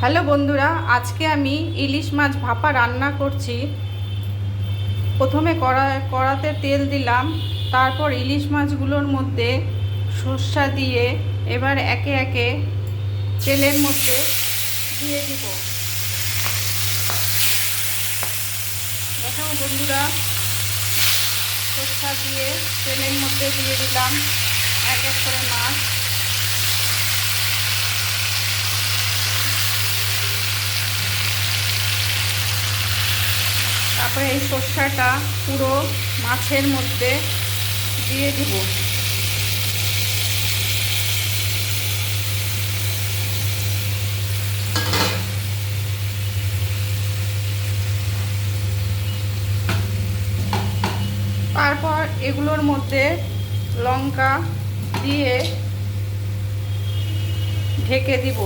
Hello বন্ধুরা, আজকে আমি ইলিশ মাছ ভাপা রান্না করছি। প্রথমে কড়াতে তেল দিলাম, তারপর ইলিশ মাছগুলোর মধ্যে সর্ষা দিয়ে এবার একে একে তেলের মধ্যে দিয়ে দিব। দেখো বন্ধুরা, সর্ষা দিয়ে তেলের মধ্যে দিয়ে দিলাম এক এক করে মাছ। তারপরে এই সর্ষাটা পুরো মাছের মধ্যে দিয়ে দিব। তারপর এগুলোর মধ্যে লঙ্কা দিয়ে ঢেকে দিব।